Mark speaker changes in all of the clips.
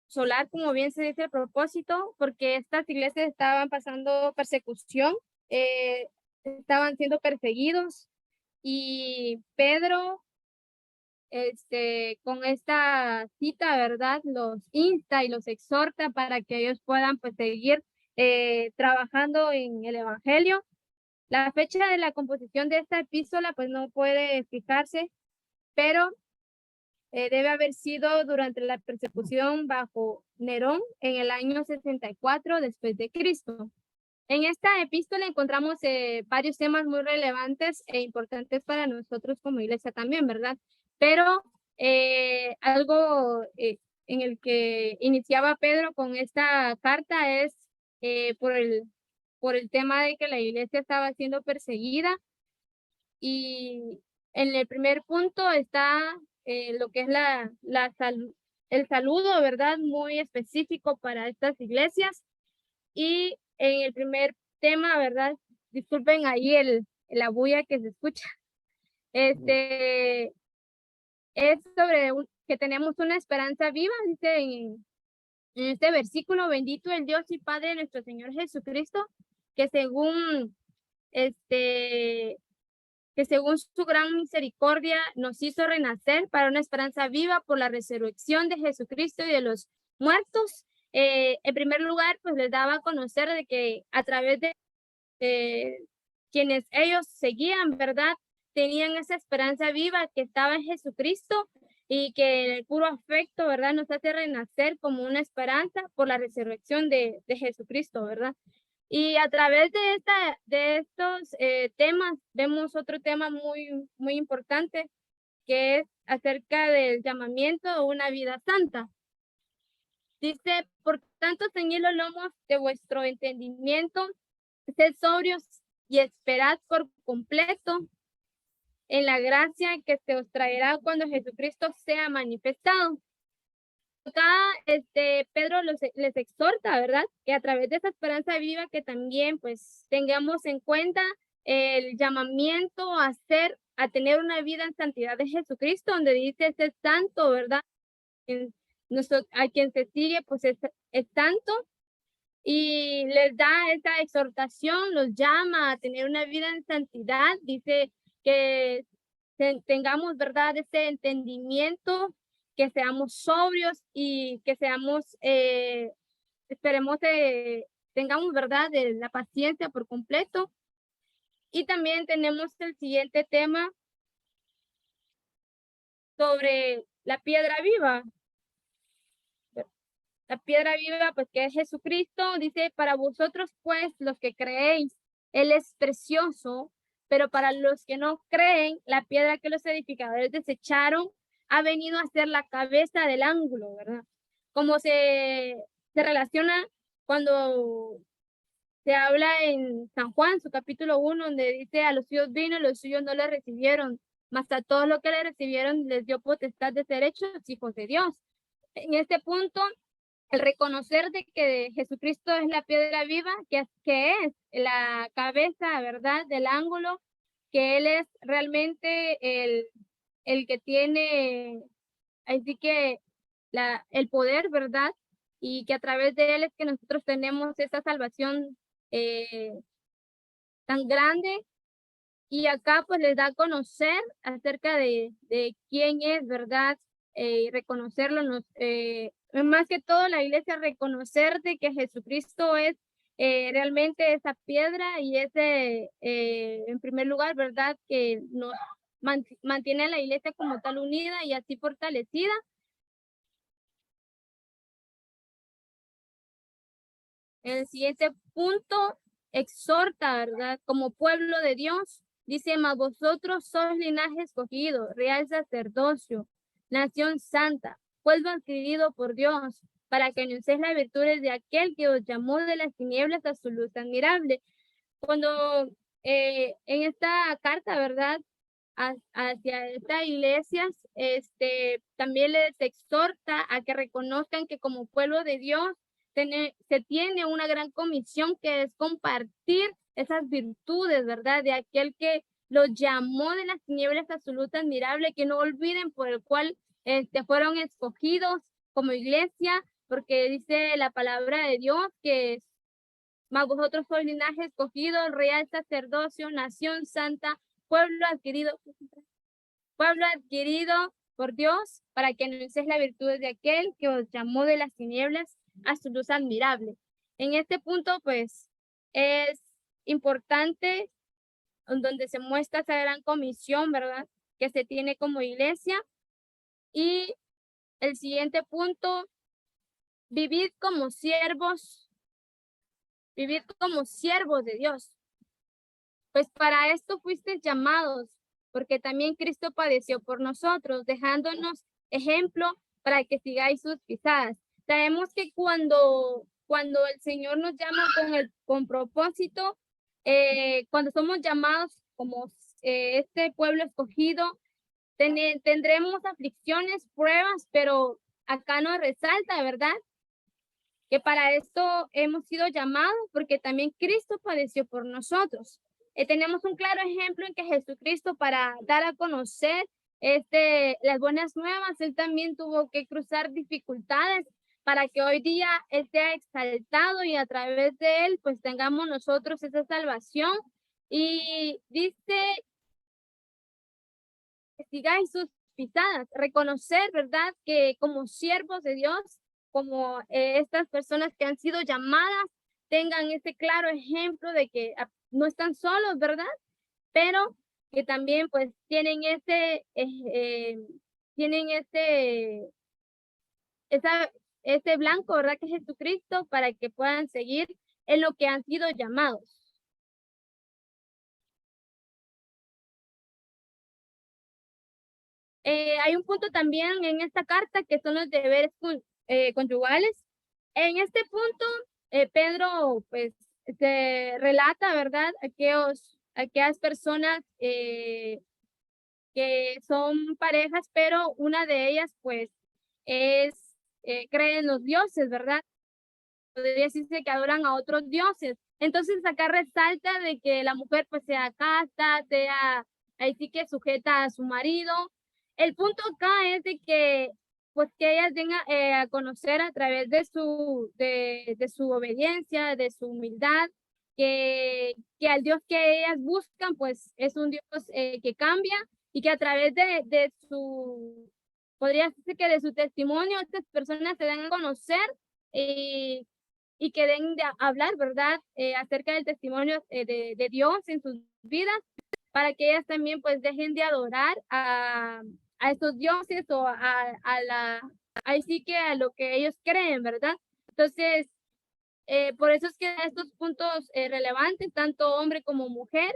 Speaker 1: solar, como bien se dice el propósito, porque estas iglesias estaban pasando persecución, eh, estaban siendo perseguidos y Pedro, con esta cita, ¿verdad? Los insta y los exhorta para que ellos puedan pues seguir trabajando en el evangelio. La fecha de la composición de esta epístola pues no puede fijarse, pero debe haber sido durante la persecución bajo Nerón en el año 64 después de Cristo. En esta epístola encontramos varios temas muy relevantes e importantes para nosotros como iglesia también, ¿verdad? Pero algo en el que iniciaba Pedro con esta carta es por el tema de que la iglesia estaba siendo perseguida, y en el primer punto está lo que es el saludo, ¿verdad? Muy específico para estas iglesias. Y en el primer tema, ¿verdad? Disculpen ahí la bulla que se escucha. Este es sobre que tenemos una esperanza viva, dice en este versículo: bendito el Dios y Padre de nuestro Señor Jesucristo, que según este que según su gran misericordia nos hizo renacer para una esperanza viva por la resurrección de Jesucristo y de los muertos. En primer lugar, pues les daba a conocer de que a través de quienes ellos seguían, ¿verdad? Tenían esa esperanza viva que estaba en Jesucristo, y que el puro afecto, ¿verdad? Nos hace renacer como una esperanza por la resurrección de Jesucristo, ¿verdad? Y a través de estos temas vemos otro tema muy importante, que es acerca del llamamiento a una vida santa. Dice: por tanto, ceñid los lomos de vuestro entendimiento, sed sobrios y esperad por completo en la gracia que se os traerá cuando Jesucristo sea manifestado. Acá Pedro les exhorta, ¿verdad? Que a través de esa esperanza viva que también pues tengamos en cuenta el llamamiento a tener una vida en santidad de Jesucristo, donde dice ser santo, ¿verdad? A quien se sigue pues es santo, y les da esta exhortación, los llama a tener una vida en santidad. Dice que tengamos, ¿verdad?, ese entendimiento, que seamos sobrios y que seamos, esperemos, tengamos, ¿verdad?, de la paciencia por completo. Y también tenemos el siguiente tema sobre la piedra viva. La piedra viva, pues, que es Jesucristo. Dice: para vosotros, pues, los que creéis, Él es precioso, pero para los que no creen, la piedra que los edificadores desecharon ha venido a ser la cabeza del ángulo, ¿verdad? Como se relaciona cuando se habla en San Juan, su capítulo 1, donde dice: a los suyos vino, los suyos no le recibieron, mas a todos los que le recibieron les dio potestad de ser hechos hijos de Dios. En este punto, el reconocer de que Jesucristo es la piedra viva, que es la cabeza, ¿verdad?, del ángulo, que Él es realmente el que tiene, así que el poder, ¿verdad? Y que a través de Él es que nosotros tenemos esa salvación eh, tan grande. Y acá pues les da a conocer acerca de quién es, ¿verdad? Reconocerlo, más que todo la iglesia, reconocer de que Jesucristo es realmente esa piedra, y ese, en primer lugar, ¿verdad?, que nos mantiene a la iglesia como tal unida y así fortalecida. En el siguiente punto, exhorta, ¿verdad? Como pueblo de Dios, dice: mas vosotros sois linaje escogido, real sacerdocio, nación santa, pueblo adquirido por Dios, para que anunciéis las virtudes de aquel que os llamó de las tinieblas a su luz admirable. Cuando en esta carta, ¿verdad?, hacia estas iglesias, también les exhorta a que reconozcan que como pueblo de Dios se tiene una gran comisión, que es compartir esas virtudes, ¿verdad?, de aquel que los llamó de las tinieblas a su luz admirable, que no olviden por el cual fueron escogidos como iglesia, porque dice la palabra de Dios que mas vosotros sois linaje escogido, real sacerdocio, nación santa, pueblo adquirido por Dios, para que anunciéis la virtud de aquel que os llamó de las tinieblas a su luz admirable. En este punto, pues, es importante donde se muestra esa gran comisión, ¿verdad?, que se tiene como iglesia. Y el siguiente punto, vivid como siervos de Dios. Pues para esto fuisteis llamados, porque también Cristo padeció por nosotros, dejándonos ejemplo para que sigáis sus pisadas. Sabemos que cuando el Señor nos llama con propósito, cuando somos llamados como este pueblo escogido, tendremos aflicciones, pruebas, pero acá nos resalta, ¿verdad?, que para esto hemos sido llamados, porque también Cristo padeció por nosotros. Tenemos un claro ejemplo en que Jesucristo, para dar a conocer las buenas nuevas, él también tuvo que cruzar dificultades para que hoy día él sea exaltado y a través de él pues tengamos nosotros esa salvación. Y dice que sigáis sus pisadas, reconocer, ¿verdad?, que como siervos de Dios, como estas personas que han sido llamadas, tengan ese claro ejemplo de que no están solos, ¿verdad?, pero que también pues tienen ese blanco, ¿verdad?, que es Jesucristo, para que puedan seguir en lo que han sido llamados. Hay un punto también en esta carta que son los deberes conyugales. En este punto, Pedro pues se relata, ¿verdad?, aquellas personas que son parejas, pero una de ellas pues cree en los dioses, ¿verdad? Podría decirse que adoran a otros dioses. Entonces acá resalta de que la mujer pues sea casta, sea ahí sí que sujeta a su marido. El punto acá es de que pues que ellas vengan a conocer a través de su obediencia, de su humildad, que al Dios que ellas buscan pues es un Dios que cambia, y que a través podría decirse que de su testimonio, estas personas se dan a conocer y que den de hablar, ¿verdad?, acerca del testimonio de Dios en sus vidas, para que ellas también pues dejen de adorar a estos dioses o ahí sí que a lo que ellos creen, ¿verdad? Entonces, por eso es que estos puntos relevantes, tanto hombre como mujer.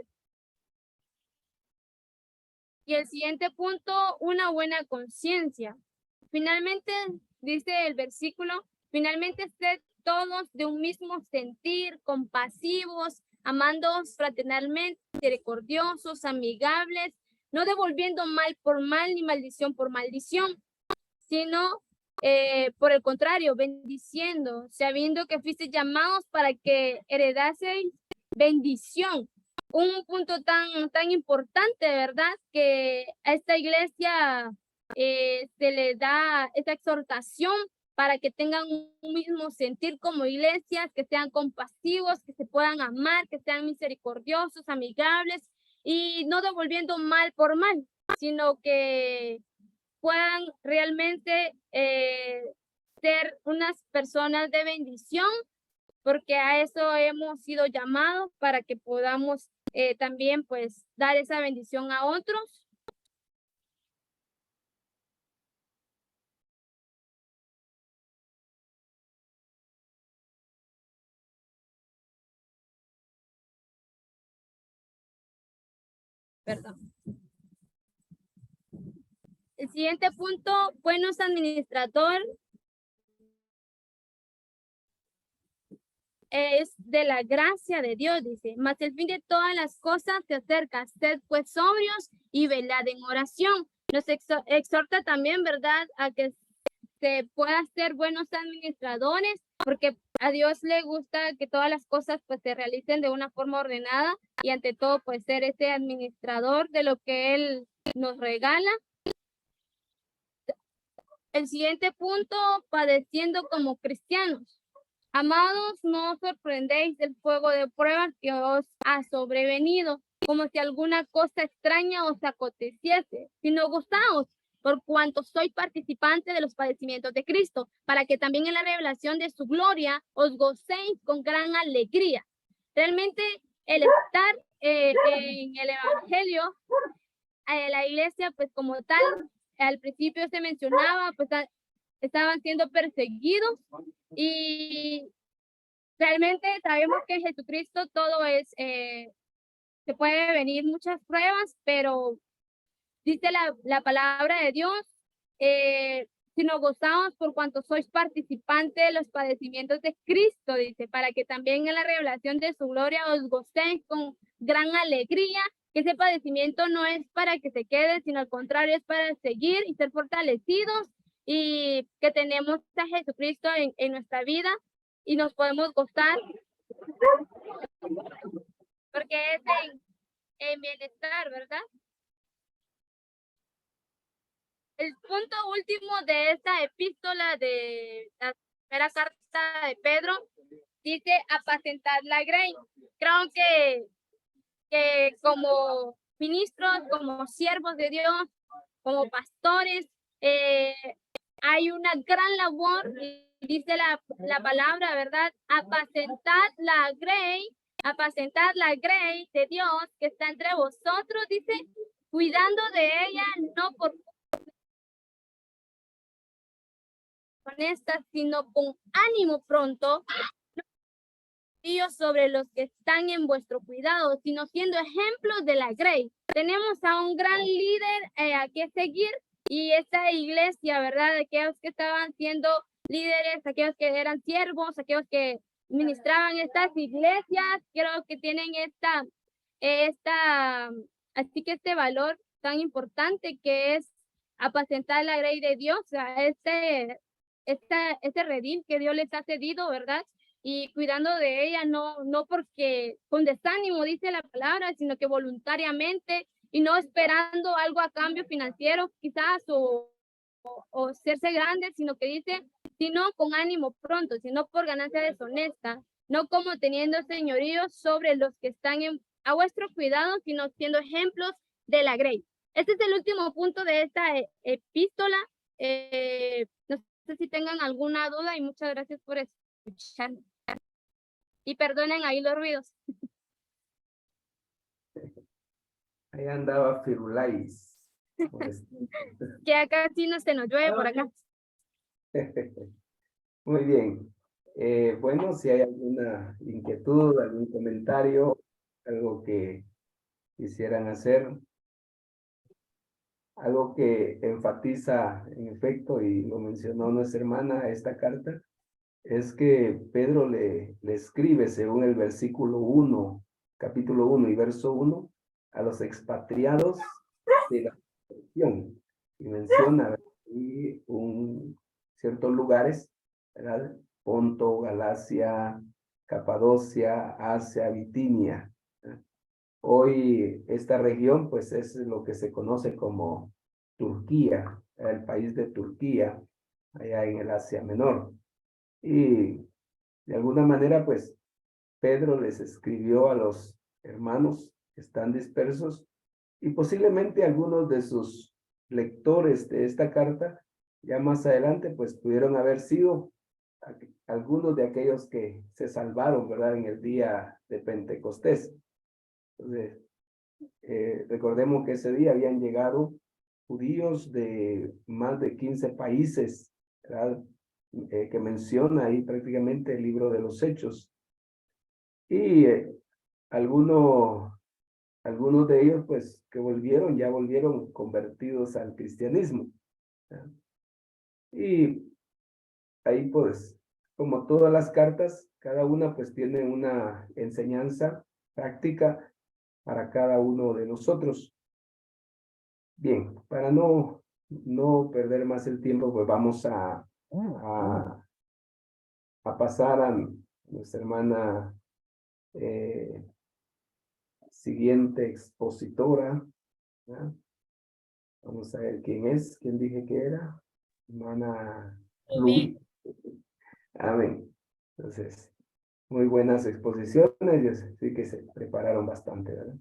Speaker 1: Y el siguiente punto, una buena conciencia. Finalmente, dice el versículo, finalmente sed todos de un mismo sentir, compasivos, amándoos fraternalmente, misericordiosos, amigables, no devolviendo mal por mal ni maldición por maldición, sino por el contrario, bendiciendo, sabiendo que fuisteis llamados para que heredaseis bendición. Un punto tan importante, ¿verdad?, que a esta iglesia se le da esa exhortación para que tengan un mismo sentir como iglesias, que sean compasivos, que se puedan amar, que sean misericordiosos, amigables y no devolviendo mal por mal, sino que puedan realmente ser unas personas de bendición, porque a eso hemos sido llamados, para que podamos también pues dar esa bendición a otros. Perdón. El siguiente punto, buenos administradores es de la gracia de Dios, dice, mas el fin de todas las cosas se acerca, sed pues sobrios y velad en oración. Nos exhorta también, ¿verdad?, a que se pueda ser buenos administradores, porque a Dios le gusta que todas las cosas pues se realicen de una forma ordenada, y ante todo pues ser ese administrador de lo que Él nos regala. El siguiente punto, padeciendo como cristianos. Amados, no os sorprendéis del fuego de pruebas que os ha sobrevenido, como si alguna cosa extraña os aconteciese, sino gozaos por cuanto sois participantes de los padecimientos de Cristo, para que también en la revelación de su gloria os gocéis con gran alegría. Realmente el estar en el Evangelio, la iglesia, pues como tal, al principio se mencionaba, pues estaban siendo perseguidos y realmente sabemos que en Jesucristo todo es, se puede venir muchas pruebas, pero dice la palabra de Dios, si nos gozamos por cuanto sois participantes de los padecimientos de Cristo, dice, para que también en la revelación de su gloria os gocéis con gran alegría, que ese padecimiento no es para que se quede, sino al contrario, es para seguir y ser fortalecidos y que tenemos a Jesucristo en nuestra vida y nos podemos gozar porque es en bienestar, ¿verdad? El punto último de esta epístola de la primera carta de Pedro dice apacentar la grey. Creo que como ministros, como siervos de Dios, como pastores, hay una gran labor, y dice la palabra, ¿verdad? Apacentar la grey de Dios que está entre vosotros, dice, cuidando de ella, no por honestas, sino con ánimo pronto, ellos sobre los que están en vuestro cuidado, sino siendo ejemplos de la grey. Tenemos a un gran líder a que seguir y esta iglesia, ¿verdad? Aquellos que estaban siendo líderes, aquellos que eran siervos, aquellos que ministraban estas iglesias, creo que tienen así que este valor tan importante que es apacentar la grey de Dios, o sea, este redil que Dios les ha cedido, ¿verdad? Y cuidando de ella, no porque con desánimo dice la palabra, sino que voluntariamente y no esperando algo a cambio financiero quizás o hacerse grande, sino que dice, sino con ánimo pronto, sino por ganancia deshonesta, no como teniendo señorío sobre los que están a vuestro cuidado, sino siendo ejemplos de la grey. Este es el último punto de esta epístola. No sé si tengan alguna duda y muchas gracias por escuchar. Y perdonen ahí los ruidos.
Speaker 2: Ahí andaba Firulais. Pues.
Speaker 1: Que acá sí no se nos llueve por acá.
Speaker 2: Muy bien. Bueno, si hay alguna inquietud, algún comentario, algo que quisieran hacer, algo que enfatiza en efecto, y lo mencionó nuestra hermana, esta carta, es que Pedro le escribe según el versículo 1, capítulo 1 y verso 1, a los expatriados de la región, y menciona ciertos lugares, ¿verdad? Ponto, Galacia, Capadocia, Asia, Bitinia. Hoy esta región pues es lo que se conoce como Turquía, el país de Turquía, allá en el Asia Menor. Y de alguna manera pues Pedro les escribió a los hermanos que están dispersos y posiblemente algunos de sus lectores de esta carta ya más adelante pues pudieron haber sido algunos de aquellos que se salvaron, ¿verdad? En el día de Pentecostés. Entonces, recordemos que ese día habían llegado judíos de más de 15 países, ¿verdad? Que menciona ahí prácticamente el libro de los Hechos. Y algunos de ellos, pues, que ya volvieron convertidos al cristianismo. ¿verdad? Y ahí, pues, como todas las cartas, cada una, pues, tiene una enseñanza práctica para cada uno de nosotros. Bien, para no perder más el tiempo, pues vamos a pasar a nuestra hermana siguiente expositora. ¿verdad? Vamos a ver quién es, quién dije que era. hermana
Speaker 1: Amén.
Speaker 2: Luz. Amén. Entonces, muy buenas exposiciones, yo sí que se prepararon bastante, ¿verdad?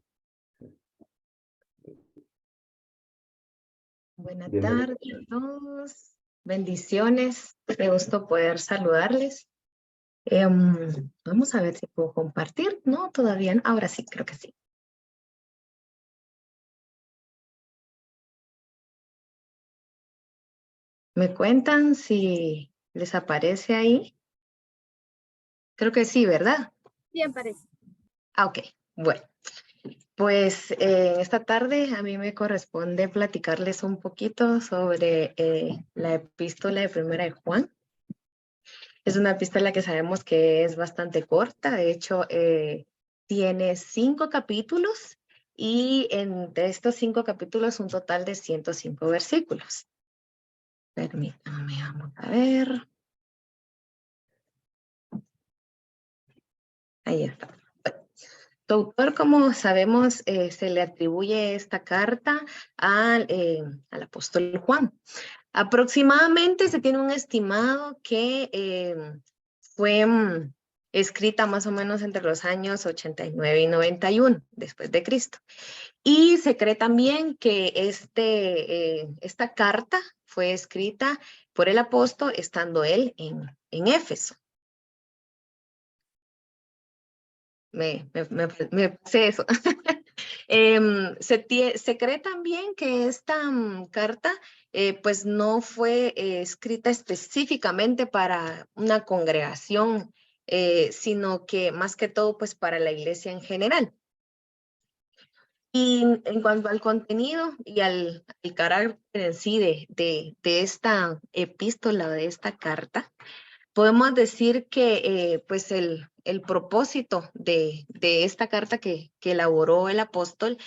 Speaker 3: Buenas
Speaker 2: Bienvenido.
Speaker 3: tardes a todos. Bendiciones. Me gustó poder saludarles. Vamos a ver si puedo compartir. No, todavía no. Ahora sí, creo que sí. ¿Me cuentan si les aparece ahí? Creo que sí, ¿verdad?
Speaker 1: Bien, parece.
Speaker 3: Ah, ok. Bueno, pues esta tarde a mí me corresponde platicarles un poquito sobre la epístola de Primera de Juan. Es una epístola que sabemos que es bastante corta, de hecho tiene 5 capítulos y entre estos 5 capítulos un total de 105 versículos. Permítanme, vamos a ver. Ahí está. Su autor, como sabemos, se le atribuye esta carta al apóstol Juan. Aproximadamente se tiene un estimado que fue escrita más o menos entre los años 89 y 91 después de Cristo. Y se cree también que esta carta fue escrita por el apóstol estando él en Éfeso. Me pasé eso. Se cree también que esta carta pues no fue escrita específicamente para una congregación, sino que más que todo pues para la iglesia en general. Y en cuanto al contenido y al carácter en sí de esta epístola, de esta carta, podemos decir que pues el propósito de esta carta que elaboró el apóstol,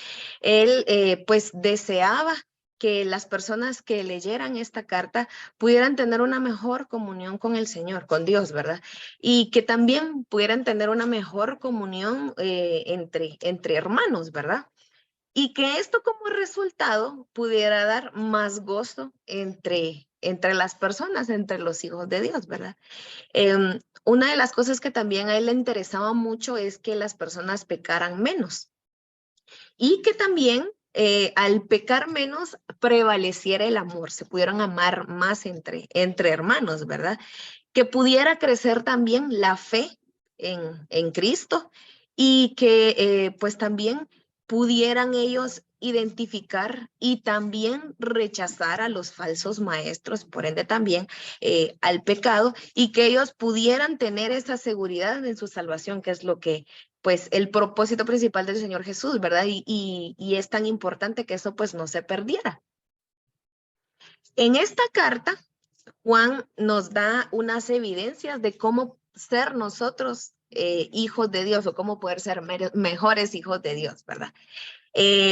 Speaker 3: él pues deseaba que las personas que leyeran esta carta pudieran tener una mejor comunión con el Señor, con Dios, ¿verdad? Y que también pudieran tener una mejor comunión entre hermanos, ¿verdad? Y que esto como resultado pudiera dar más gozo entre las personas, entre los hijos de Dios, ¿verdad? Una de las cosas que también a él le interesaba mucho es que las personas pecaran menos y que también al pecar menos prevaleciera el amor, se pudieran amar más entre hermanos, ¿verdad? Que pudiera crecer también la fe en Cristo y que pues también pudieran ellos identificar y también rechazar a los falsos maestros, por ende también al pecado, y que ellos pudieran tener esa seguridad en su salvación, que es lo que pues el propósito principal del Señor Jesús, ¿verdad? Y es tan importante que eso pues no se perdiera. En esta carta, Juan nos da unas evidencias de cómo ser nosotros hijos de Dios o cómo poder ser mejores hijos de Dios, ¿verdad?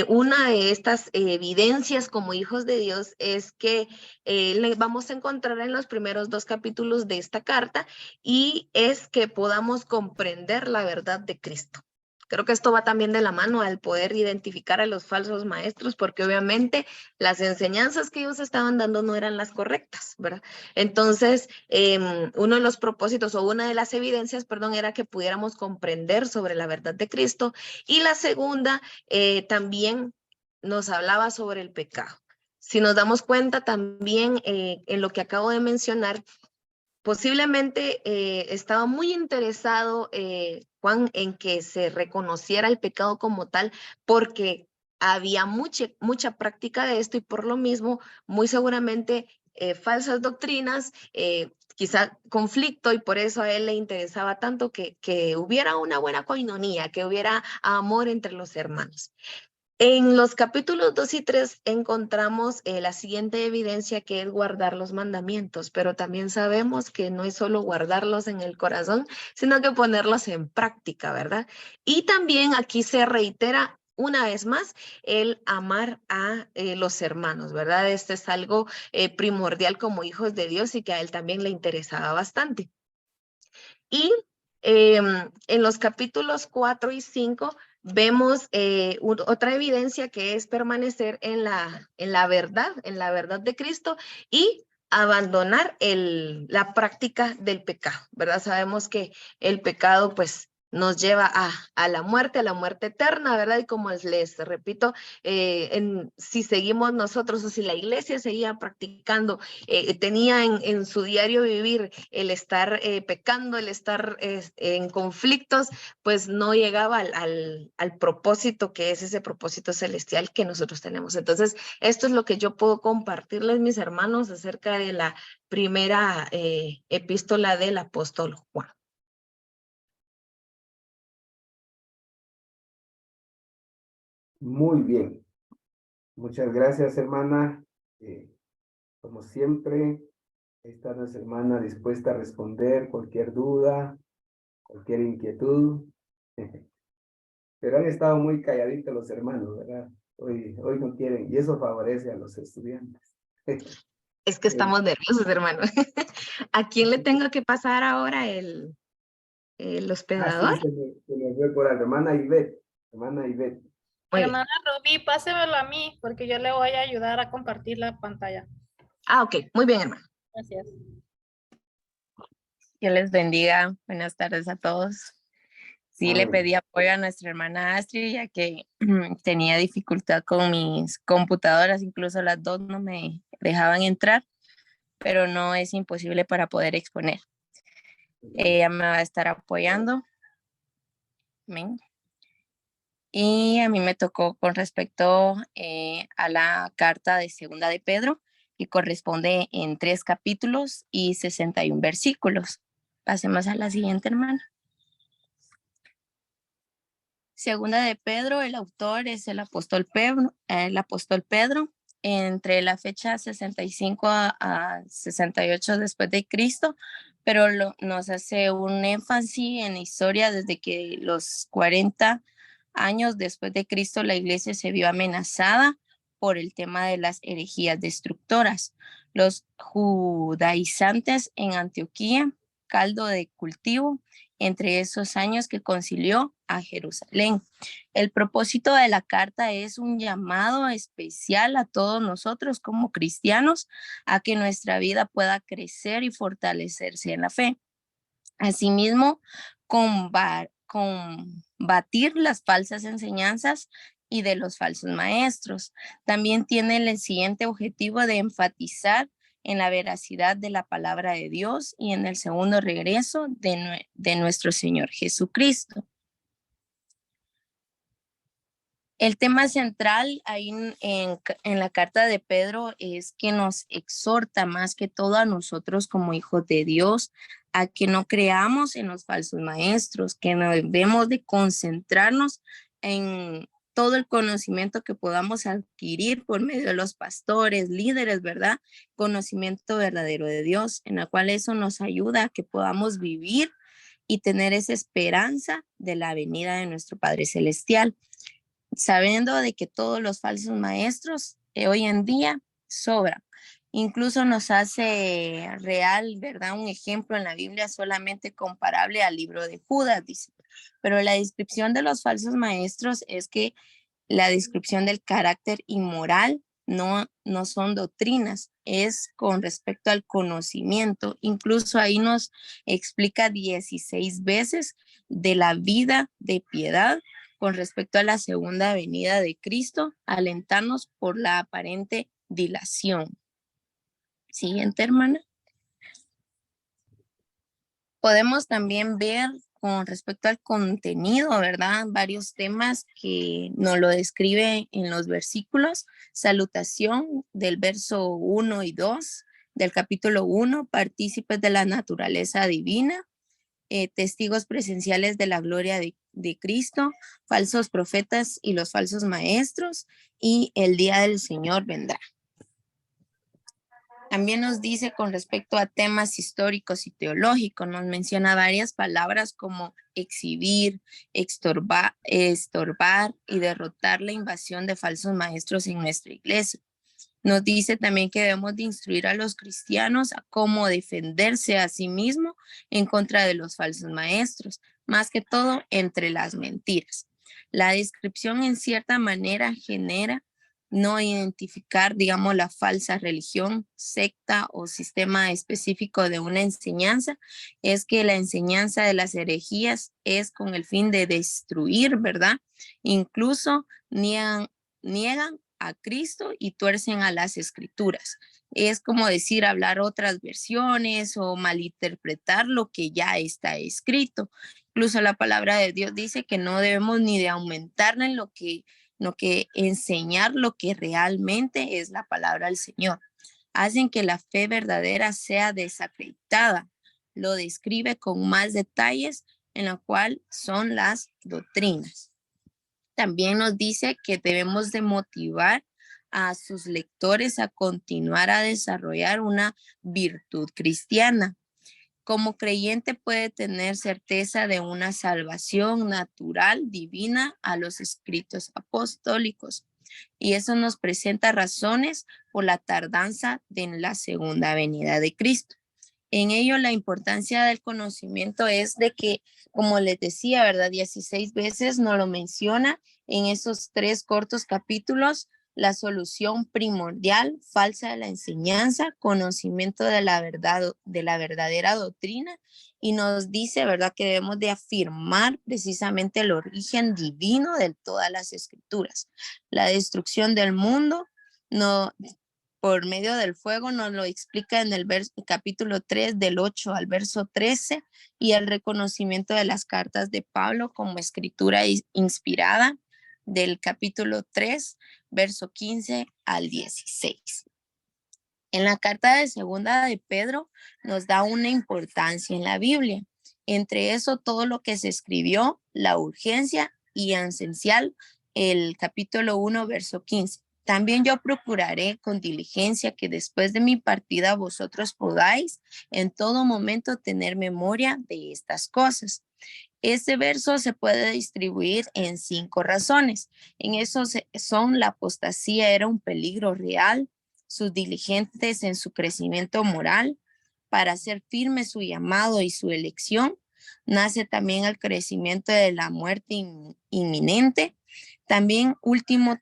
Speaker 3: Una de estas evidencias como hijos de Dios es que le vamos a encontrar en los primeros 2 capítulos de esta carta y es que podamos comprender la verdad de Cristo. Creo que esto va también de la mano al poder identificar a los falsos maestros, porque obviamente las enseñanzas que ellos estaban dando no eran las correctas, ¿verdad? Entonces, uno de los propósitos o una de las evidencias, perdón, era que pudiéramos comprender sobre la verdad de Cristo. Y la segunda, también nos hablaba sobre el pecado. Si nos damos cuenta también en lo que acabo de mencionar, posiblemente estaba muy interesado Juan en que se reconociera el pecado como tal, porque había mucha práctica de esto y por lo mismo, muy seguramente falsas doctrinas, quizá conflicto, y por eso a él le interesaba tanto que hubiera una buena coinonía, que hubiera amor entre los hermanos. En los capítulos 2 y 3 encontramos la siguiente evidencia, que es guardar los mandamientos, pero también sabemos que no es solo guardarlos en el corazón, sino que ponerlos en práctica, ¿verdad? Y también aquí se reitera una vez más el amar a los hermanos, ¿verdad? Este es algo primordial como hijos de Dios y que a él también le interesaba bastante. Y en los capítulos 4 y 5 vemos otra evidencia, que es permanecer en la verdad de Cristo y abandonar la práctica del pecado, ¿verdad? Sabemos que el pecado pues nos lleva a la muerte eterna, ¿verdad? Y como les repito, si seguimos nosotros o si la iglesia seguía practicando, tenía en su diario vivir el estar pecando, el estar en conflictos, pues no llegaba al propósito que es ese propósito celestial que nosotros tenemos. Entonces, esto es lo que yo puedo compartirles, mis hermanos, acerca de la primera epístola del apóstol Juan.
Speaker 2: Muy bien. Muchas gracias, hermana. Como siempre, está nuestra hermana dispuesta a responder cualquier duda, cualquier inquietud. Pero han estado muy calladitos los hermanos, ¿verdad? Hoy no quieren, y eso favorece a los estudiantes.
Speaker 3: Es que estamos nerviosos, hermano. ¿A quién le tengo que pasar ahora el hospedador?
Speaker 2: Así se me fue por la hermana Ivette. Hermana Ivette.
Speaker 3: Muy bien.
Speaker 4: Hermana Rubí, pásemelo a mí, porque yo le voy a ayudar a compartir la pantalla.
Speaker 3: Ok, muy bien, hermano.
Speaker 4: Gracias.
Speaker 5: Dios les bendiga. Buenas tardes a todos. Sí, le
Speaker 2: Amén.
Speaker 5: pedí apoyo a nuestra hermana Astrid, ya que tenía dificultad con mis computadoras, incluso las dos no me dejaban entrar, pero no es imposible para poder exponer. Ella me va a estar apoyando. Amén. Y a mí me tocó con respecto a la carta de Segunda de Pedro, que corresponde en 3 capítulos y 61 versículos. Pasemos a la siguiente, hermana. Segunda de Pedro, el autor es el apóstol Pedro. Entre la fecha 65 a 68 después de Cristo, pero nos hace un énfasis en la historia desde que los 40 años después de Cristo la iglesia se vio amenazada por el tema de las herejías destructoras. Los judaizantes en Antioquía, caldo de cultivo entre esos años que concilió a Jerusalén. El propósito de la carta es un llamado especial a todos nosotros como cristianos a que nuestra vida pueda crecer y fortalecerse en la fe. Asimismo, combatir las falsas enseñanzas y de los falsos maestros. También tiene el siguiente objetivo de enfatizar en la veracidad de la palabra de Dios y en el segundo regreso de nuestro Señor Jesucristo. El tema central ahí en la carta de Pedro es que nos exhorta más que todo a nosotros como hijos de Dios a que no creamos en los falsos maestros, que no debemos de concentrarnos en todo el conocimiento que podamos adquirir por medio de los pastores, líderes, ¿verdad? Conocimiento verdadero de Dios, en la cual eso nos ayuda a que podamos vivir y tener esa esperanza de la venida de nuestro Padre Celestial, sabiendo de que todos los falsos maestros hoy en día sobran. Incluso nos hace real, ¿verdad? Un ejemplo en la Biblia solamente comparable al libro de Judas, dice. Pero la descripción de los falsos maestros es que la descripción del carácter inmoral no son doctrinas, es con respecto al conocimiento. Incluso ahí nos explica 16 veces de la vida de piedad con respecto a la segunda venida de Cristo, alentarnos por la aparente dilación. Siguiente, hermana. Podemos también ver con respecto al contenido, ¿verdad? Varios temas que nos lo describe en los versículos. Salutación del verso 1 y 2 del capítulo 1, partícipes de la naturaleza divina, testigos presenciales de la gloria de Cristo, falsos profetas y los falsos maestros, y el día del Señor vendrá. También nos dice con respecto a temas históricos y teológicos, nos menciona varias palabras como exhibir, estorbar y derrotar la invasión de falsos maestros en nuestra iglesia. Nos dice también que debemos de instruir a los cristianos a cómo defenderse a sí mismo en contra de los falsos maestros, más que todo entre las mentiras. La descripción en cierta manera genera no identificar, digamos, la falsa religión, secta o sistema específico de una enseñanza, es que la enseñanza de las herejías es con el fin de destruir, ¿verdad? Incluso niegan a Cristo y tuercen a las escrituras. Es como decir, hablar otras versiones o malinterpretar lo que ya está escrito. Incluso la palabra de Dios dice que no debemos ni de aumentar en lo que enseñar lo que realmente es la palabra del Señor. Hacen que la fe verdadera sea desacreditada. Lo describe con más detalles en lo cual son las doctrinas. También nos dice que debemos de motivar a sus lectores a continuar a desarrollar una virtud cristiana. Como creyente puede tener certeza de una salvación natural, divina, a los escritos apostólicos. Y eso nos presenta razones por la tardanza de la segunda venida de Cristo. En ello, la importancia del conocimiento es de que, como les decía, ¿verdad? 16 veces nos lo menciona en esos 3 cortos capítulos, la solución primordial, falsa de la enseñanza, conocimiento de la verdad, de la verdadera doctrina, y nos dice, ¿verdad?, que debemos de afirmar precisamente el origen divino de todas las escrituras. La destrucción del mundo no, por medio del fuego nos lo explica en el capítulo 3 del 8 al verso 13, y el reconocimiento de las cartas de Pablo como escritura inspirada del capítulo 3, verso 15 al 16. En la carta de segunda de Pedro nos da una importancia en la Biblia. Entre eso, todo lo que se escribió, la urgencia y esencial, el capítulo 1, verso 15. También yo procuraré con diligencia que después de mi partida vosotros podáis en todo momento tener memoria de estas cosas. Este verso se puede distribuir en 5 razones. En eso son: la apostasía era un peligro real, sus diligentes en su crecimiento moral, para hacer firme su llamado y su elección. Nace también el crecimiento de la muerte inminente. También último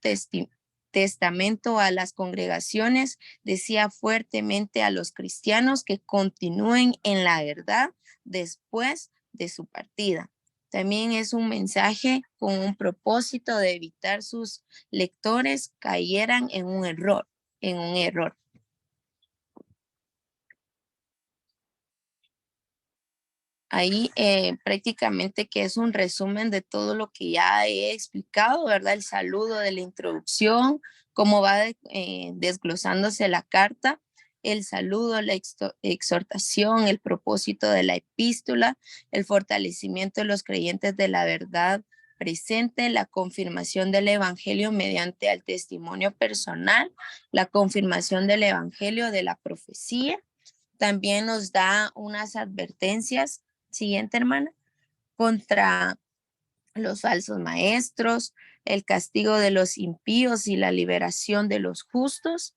Speaker 5: testamento a las congregaciones decía fuertemente a los cristianos que continúen en la verdad después de su partida. También es un mensaje con un propósito de evitar sus lectores cayeran en un error. Ahí prácticamente que es un resumen de todo lo que ya he explicado, ¿verdad? El saludo de la introducción, cómo va desglosándose la carta, el saludo, la exhortación, el propósito de la epístola, el fortalecimiento de los creyentes de la verdad presente, la confirmación del evangelio mediante el testimonio personal, la confirmación del evangelio de la profecía. También nos da unas advertencias, siguiente hermana, contra los falsos maestros, el castigo de los impíos y la liberación de los justos,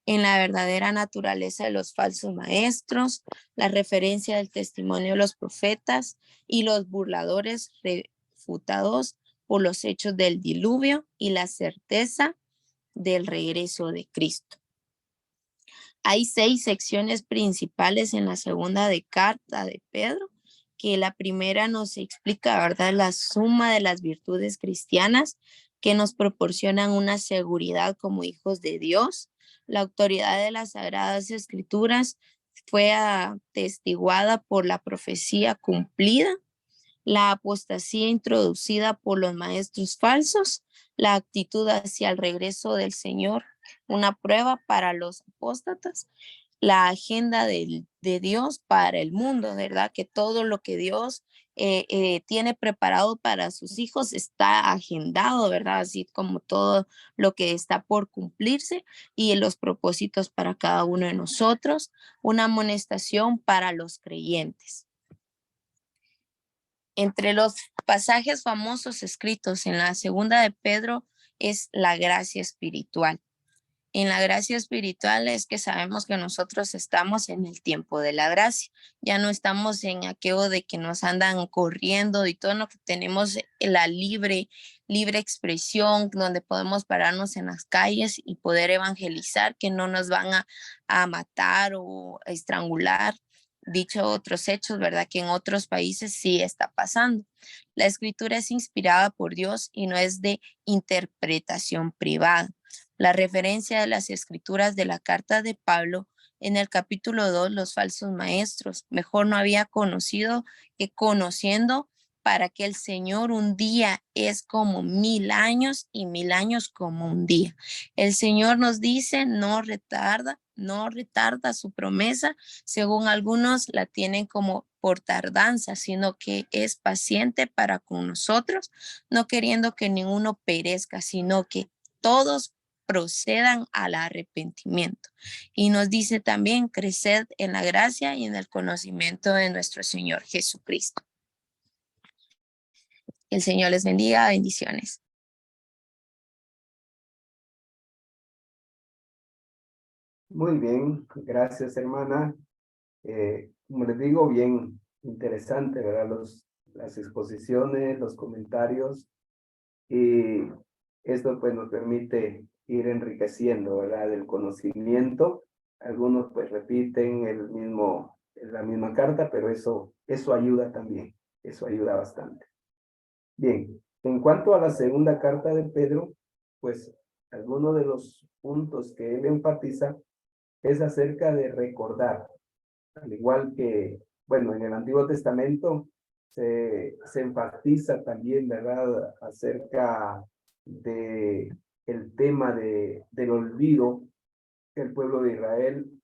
Speaker 5: en la verdadera naturaleza de los falsos maestros, la referencia del testimonio de los profetas y los burladores refutados por los hechos del diluvio y la certeza del regreso de Cristo. Hay 6 secciones principales en la segunda carta de Pedro, que la primera nos explica, ¿verdad?, la suma de las virtudes cristianas que nos proporcionan una seguridad como hijos de Dios. La autoridad de las Sagradas Escrituras fue atestiguada por la profecía cumplida, la apostasía introducida por los maestros falsos, la actitud hacia el regreso del Señor, una prueba para los apóstatas, la agenda de Dios para el mundo, ¿verdad? Que todo lo que Dios tiene preparado para sus hijos está agendado, ¿verdad? Así como todo lo que está por cumplirse, y los propósitos para cada uno de nosotros, una amonestación para los creyentes. Entre los pasajes famosos escritos en la segunda de Pedro es la gracia espiritual. En la gracia espiritual es que sabemos que nosotros estamos en el tiempo de la gracia. Ya no estamos en aquello de que nos andan corriendo y todo lo que tenemos la libre expresión, donde podemos pararnos en las calles y poder evangelizar, que no nos van a matar o a estrangular. Dicho otros hechos, ¿verdad? Que en otros países sí está pasando. La escritura es inspirada por Dios y no es de interpretación privada. La referencia de las escrituras de la carta de Pablo en el capítulo 2, los falsos maestros, mejor no había conocido que conociendo, para que el Señor un día es como 1000 años y 1000 años como un día. El Señor nos dice, no retarda su promesa, según algunos la tienen como por tardanza, sino que es paciente para con nosotros, no queriendo que ninguno perezca, sino que todos procedan al arrepentimiento. Y nos dice también, creced en la gracia y en el conocimiento de nuestro Señor Jesucristo. El Señor les bendiga, bendiciones.
Speaker 2: Muy bien, gracias hermana. Como les digo, bien interesante, ¿verdad? Las exposiciones, los comentarios, y esto pues nos permite ir enriqueciendo, ¿verdad? El conocimiento. Algunos pues repiten la misma carta, pero eso ayuda también, eso ayuda bastante. Bien, en cuanto a la segunda carta de Pedro, pues algunos de los puntos que él enfatiza es acerca de recordar, al igual que, bueno, en el Antiguo Testamento se enfatiza también, ¿verdad?, acerca de el tema del olvido que el pueblo de Israel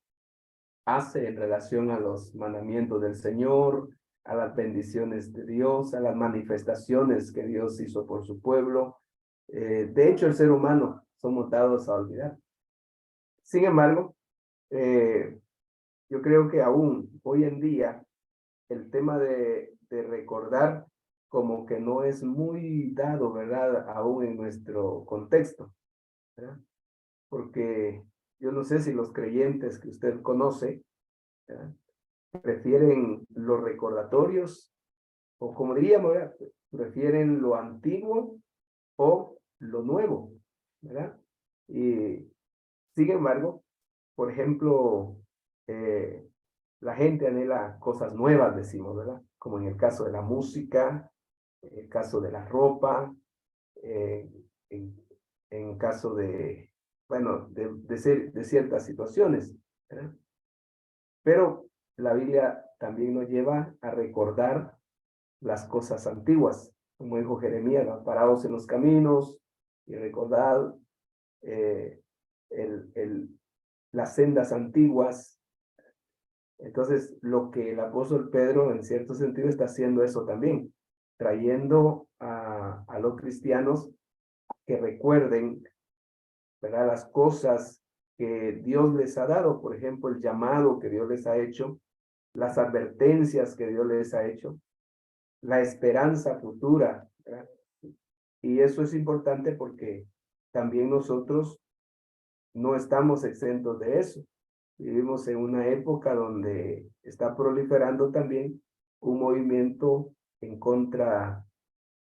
Speaker 2: hace en relación a los mandamientos del Señor, a las bendiciones de Dios, a las manifestaciones que Dios hizo por su pueblo. De hecho, el ser humano somos dados a olvidar. Sin embargo, yo creo que aún hoy en día el tema de recordar como que no es muy dado, ¿verdad? Aún en nuestro contexto, ¿verdad? Porque yo no sé si los creyentes que usted conoce, ¿verdad?, prefieren los recordatorios, o como diríamos, ¿verdad?, prefieren lo antiguo o lo nuevo, ¿verdad? Y sin embargo, por ejemplo, la gente anhela cosas nuevas, decimos, ¿verdad? Como en el caso de la música, en el caso de la ropa, en caso de, bueno, de ciertas situaciones, ¿verdad? Pero la Biblia también nos lleva a recordar las cosas antiguas, como dijo Jeremías, paraos en los caminos y recordad las sendas antiguas. Entonces, lo que el apóstol Pedro, en cierto sentido, está haciendo eso también, trayendo a los cristianos que recuerden, ¿verdad?, las cosas que Dios les ha dado, por ejemplo, el llamado que Dios les ha hecho, las advertencias que Dios les ha hecho, la esperanza futura, ¿verdad? Y eso es importante porque también nosotros no estamos exentos de eso. Vivimos en una época donde está proliferando también un movimiento en contra,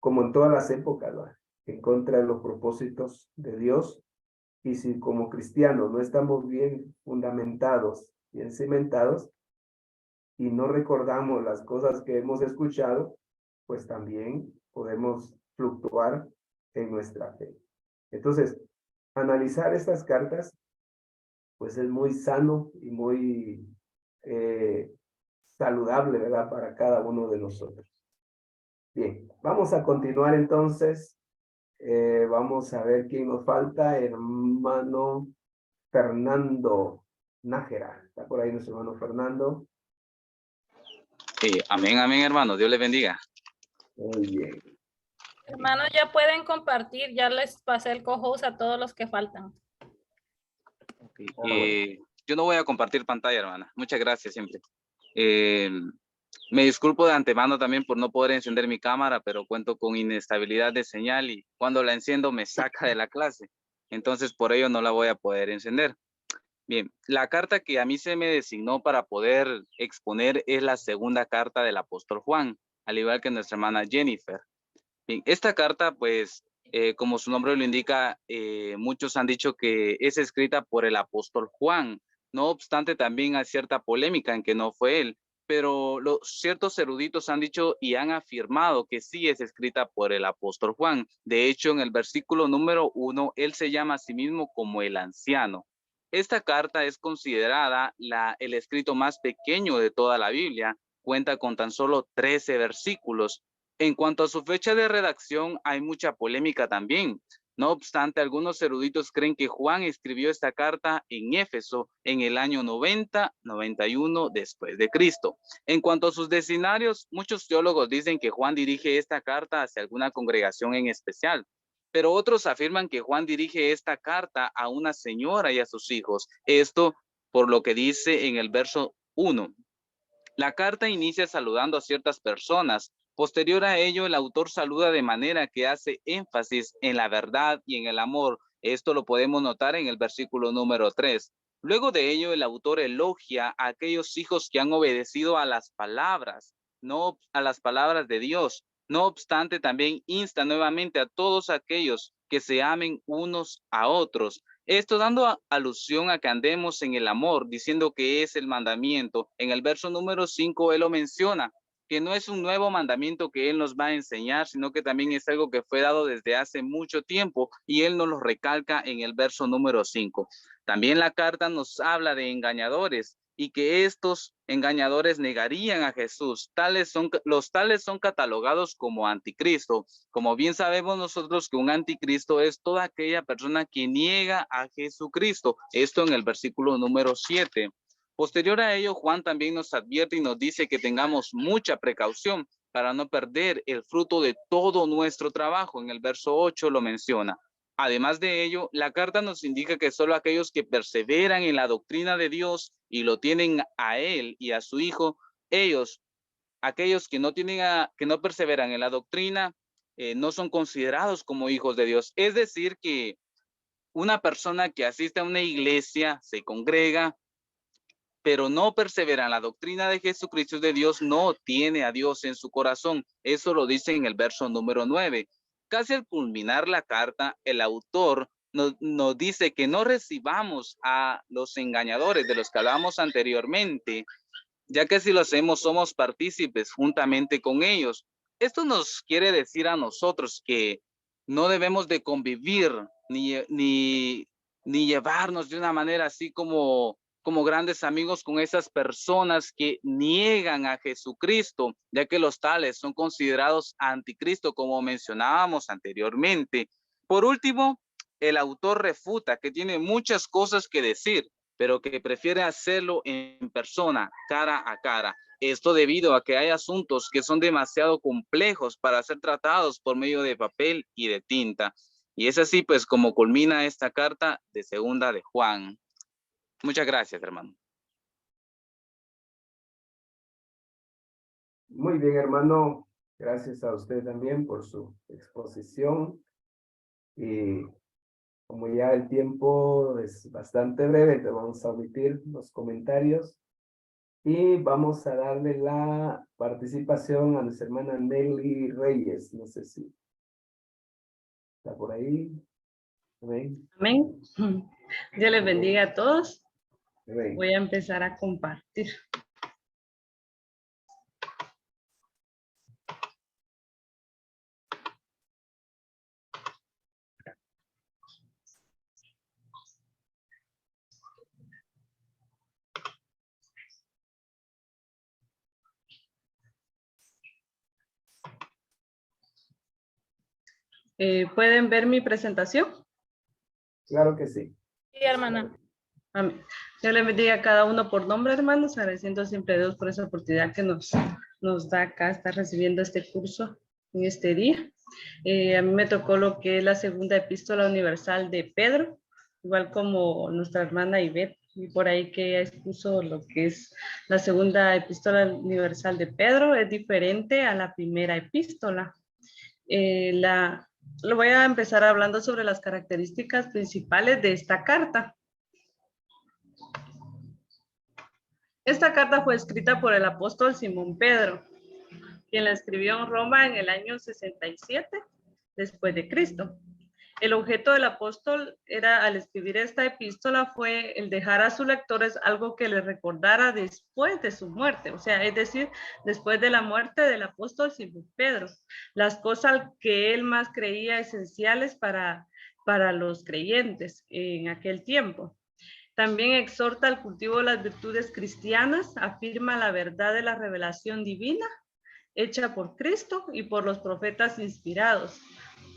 Speaker 2: como en todas las épocas, ¿verdad?, en contra de los propósitos de Dios. Y si como cristianos no estamos bien fundamentados, bien cimentados, y no recordamos las cosas que hemos escuchado, pues también podemos fluctuar en nuestra fe. Entonces, analizar estas cartas, pues es muy sano y muy saludable, ¿verdad?, para cada uno de nosotros. Bien, vamos a continuar entonces. Vamos a ver quién nos falta. Hermano Fernando Nájera. ¿Está por ahí nuestro hermano Fernando?
Speaker 6: Amén, amén, hermano. Dios les bendiga.
Speaker 2: Muy bien.
Speaker 4: Hermanos, ya pueden compartir, ya les pasé el co-host a todos los que faltan.
Speaker 2: Bueno.
Speaker 6: Yo no voy a compartir pantalla, hermana. Muchas gracias siempre. Me disculpo de antemano también por no poder encender mi cámara, pero cuento con inestabilidad de señal y cuando la enciendo me saca de la clase. Entonces, por ello no la voy a poder encender. Bien, la carta que a mí se me designó para poder exponer es la segunda carta del apóstol Juan, al igual que nuestra hermana Jennifer. Bien, esta carta, pues, como su nombre lo indica, muchos han dicho que es escrita por el apóstol Juan. No obstante, también hay cierta polémica en que no fue él, pero ciertos eruditos han dicho y han afirmado que sí es escrita por el apóstol Juan. De hecho, en el versículo número 1, él se llama a sí mismo como el anciano. Esta carta es considerada el escrito más pequeño de toda la Biblia. Cuenta con tan solo 13 versículos. En cuanto a su fecha de redacción, hay mucha polémica también. No obstante, algunos eruditos creen que Juan escribió esta carta en Éfeso en el año 90-91 después de Cristo. En cuanto a sus destinatarios, muchos teólogos dicen que Juan dirige esta carta hacia alguna congregación en especial, pero otros afirman que Juan dirige esta carta a una señora y a sus hijos. Esto por lo que dice en el verso 1. La carta inicia saludando a ciertas personas. Posterior a ello, el autor saluda de manera que hace énfasis en la verdad y en el amor. Esto lo podemos notar en el versículo número 3. Luego de ello, el autor elogia a aquellos hijos que han obedecido a las palabras, no a las palabras de Dios. No obstante, también insta nuevamente a todos aquellos que se amen unos a otros. Esto dando alusión a que andemos en el amor, diciendo que es el mandamiento. En el verso número 5, él lo menciona, que no es un nuevo mandamiento que él nos va a enseñar, sino que también es algo que fue dado desde hace mucho tiempo, y él nos lo recalca en el verso número 5. También la carta nos habla de engañadores, y que estos engañadores negarían a Jesús. Los tales son catalogados como anticristo. Como bien sabemos nosotros que un anticristo es toda aquella persona que niega a Jesucristo. Esto en el versículo número 7. Posterior a ello, Juan también nos advierte y nos dice que tengamos mucha precaución para no perder el fruto de todo nuestro trabajo. En el verso 8 lo menciona. Además de ello, la carta nos indica que solo aquellos que perseveran en la doctrina de Dios y lo tienen a él y a su hijo, aquellos que no perseveran en la doctrina, no son considerados como hijos de Dios. Es decir, que una persona que asiste a una iglesia, se congrega, pero no persevera en la doctrina de Jesucristo de Dios, no tiene a Dios en su corazón. Eso lo dice en el verso número 9. Casi al culminar la carta, el autor nos dice que no recibamos a los engañadores de los que hablamos anteriormente, ya que si lo hacemos somos partícipes juntamente con ellos. Esto nos quiere decir a nosotros que no debemos de convivir ni llevarnos de una manera así como grandes amigos con esas personas que niegan a Jesucristo, ya que los tales son considerados anticristo, como mencionábamos anteriormente. Por último, el autor refuta que tiene muchas cosas que decir, pero que prefiere hacerlo en persona, cara a cara. Esto debido a que hay asuntos que son demasiado complejos para ser tratados por medio de papel y de tinta. Y es así pues como culmina esta carta de segunda de Juan. Muchas gracias, hermano.
Speaker 2: Muy bien, hermano. Gracias a usted también por su exposición. Y como ya el tiempo es bastante breve, te vamos a omitir los comentarios. Y vamos a darle la participación a nuestra hermana Nelly Reyes. No sé si está por ahí. Amén.
Speaker 7: Amén. Dios les bendiga a todos.
Speaker 2: Amén.
Speaker 7: Voy a empezar a compartir. ¿Pueden ver mi presentación?
Speaker 2: Claro que sí.
Speaker 4: Sí, hermana.
Speaker 7: Amén. Dios les bendiga a cada uno por nombre, hermanos, agradeciendo siempre a Dios por esa oportunidad que nos da acá estar recibiendo este curso en este día. A mí me tocó lo que es la segunda epístola universal de Pedro, igual como nuestra hermana Ivette, y por ahí que ella expuso lo que es la segunda epístola universal de Pedro, es diferente a la primera epístola. Le voy a empezar hablando sobre las características principales de esta carta. Esta carta fue escrita por el apóstol Simón Pedro, quien la escribió en Roma en el año 67 después de Cristo. El objeto del apóstol era, al escribir esta epístola, fue el dejar a sus lectores algo que les recordara después de su muerte, o sea, es decir, después de la muerte del apóstol Simón Pedro, las cosas que él más creía esenciales para los creyentes en aquel tiempo. También exhorta al cultivo de las virtudes cristianas, afirma la verdad de la revelación divina hecha por Cristo y por los profetas inspirados.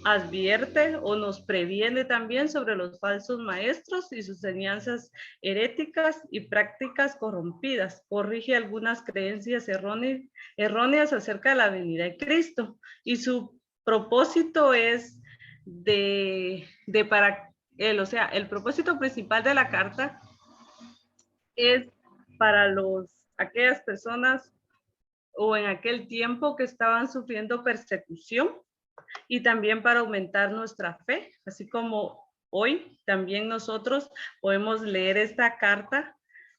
Speaker 7: Advierte o nos previene también sobre los falsos maestros y sus enseñanzas heréticas y prácticas corrompidas. Corrige algunas creencias erróneas acerca de la venida de Cristo. Y su propósito es para él, o sea, el propósito principal de la carta es para aquellas personas o en aquel tiempo que estaban sufriendo persecución, y también para aumentar nuestra fe, así como hoy también nosotros podemos leer esta carta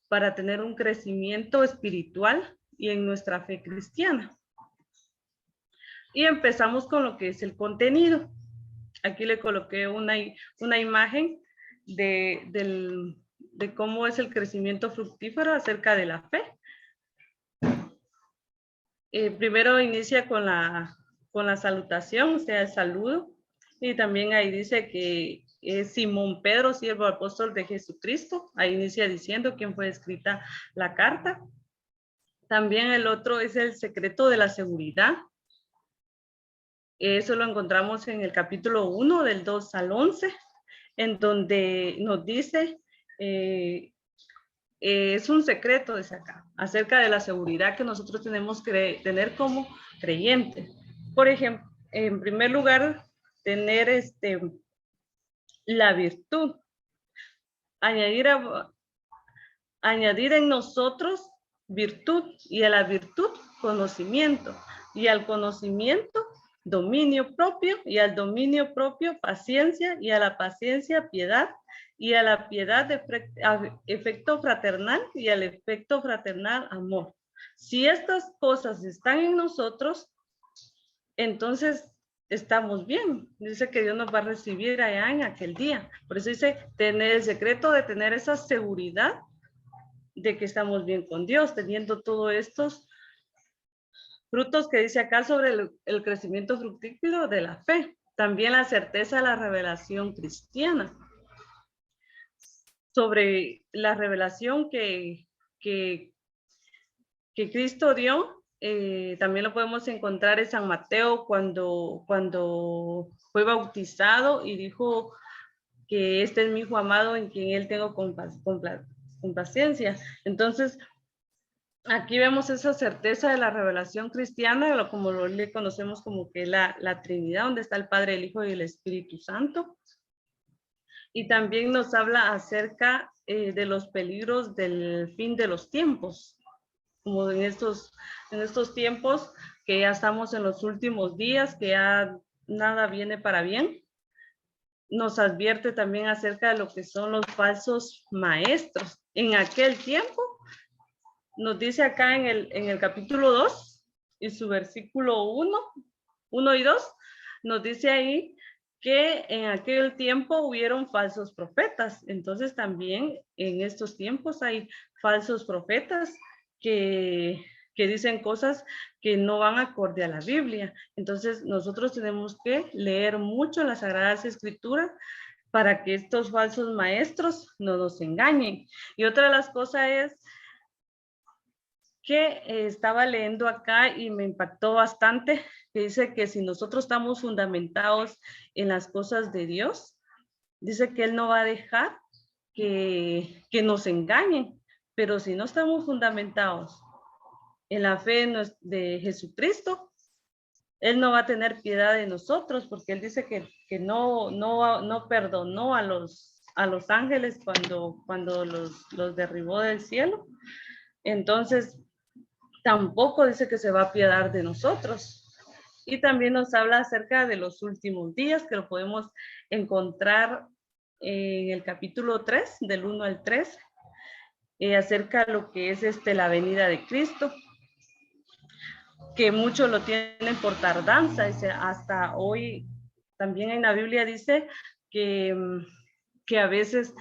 Speaker 7: para tener un crecimiento espiritual y en nuestra fe cristiana. Y empezamos con lo que es el contenido. Aquí le coloqué una imagen de cómo es el crecimiento fructífero acerca de la fe. Primero inicia con la salutación, o sea, el saludo. Y también ahí dice que es Simón Pedro, siervo apóstol de Jesucristo. Ahí inicia diciendo quién fue escrita la carta. También el otro es el secreto de la seguridad. Eso lo encontramos en el capítulo 1, del 2 al 11, en donde nos dice, es un secreto de acá, acerca de la seguridad que nosotros tenemos que tener como creyentes. Por ejemplo, en primer lugar, tener la virtud. Añadir en nosotros virtud, y a la virtud conocimiento, y al conocimiento dominio propio, y al dominio propio paciencia, y a la paciencia piedad, y a la piedad efecto fraternal, y al efecto fraternal amor. Si estas cosas están en nosotros, entonces estamos bien. Dice que Dios nos va a recibir allá en aquel día. Por eso dice, tener el secreto de tener esa seguridad de que estamos bien con Dios, teniendo todos estos frutos que dice acá sobre el crecimiento fructífero de la fe. También la certeza de la revelación cristiana. Sobre la revelación que Cristo dio, también lo podemos encontrar en San Mateo cuando fue bautizado y dijo que este es mi hijo amado en quien él tengo complacencia. Entonces, aquí vemos esa certeza de la revelación cristiana, como le conocemos como que la Trinidad, donde está el Padre, el Hijo y el Espíritu Santo. Y también nos habla acerca de los peligros del fin de los tiempos, como en estos tiempos que ya estamos en los últimos días, que ya nada viene para bien. Nos advierte también acerca de lo que son los falsos maestros. En aquel tiempo, nos dice acá en el capítulo 2 y su versículo 1 y 2, nos dice ahí que en aquel tiempo hubieron falsos profetas. Entonces también en estos tiempos hay falsos profetas que dicen cosas que no van acorde a la Biblia. Entonces nosotros tenemos que leer mucho las Sagradas Escrituras para que estos falsos maestros no nos engañen. Y otra de las cosas es que estaba leyendo acá y me impactó bastante, que dice que si nosotros estamos fundamentados en las cosas de Dios, dice que Él no va a dejar que nos engañen, pero si no estamos fundamentados en la fe de Jesucristo, Él no va a tener piedad de nosotros, porque Él dice que no perdonó a los ángeles cuando los derribó del cielo. Entonces, tampoco dice que se va a apiadar de nosotros. Y también nos habla acerca de los últimos días, que lo podemos encontrar en el capítulo 3, del 1 al 3, acerca de lo que es la venida de Cristo, que muchos lo tienen por tardanza, dice, hasta hoy. También en la Biblia dice que a veces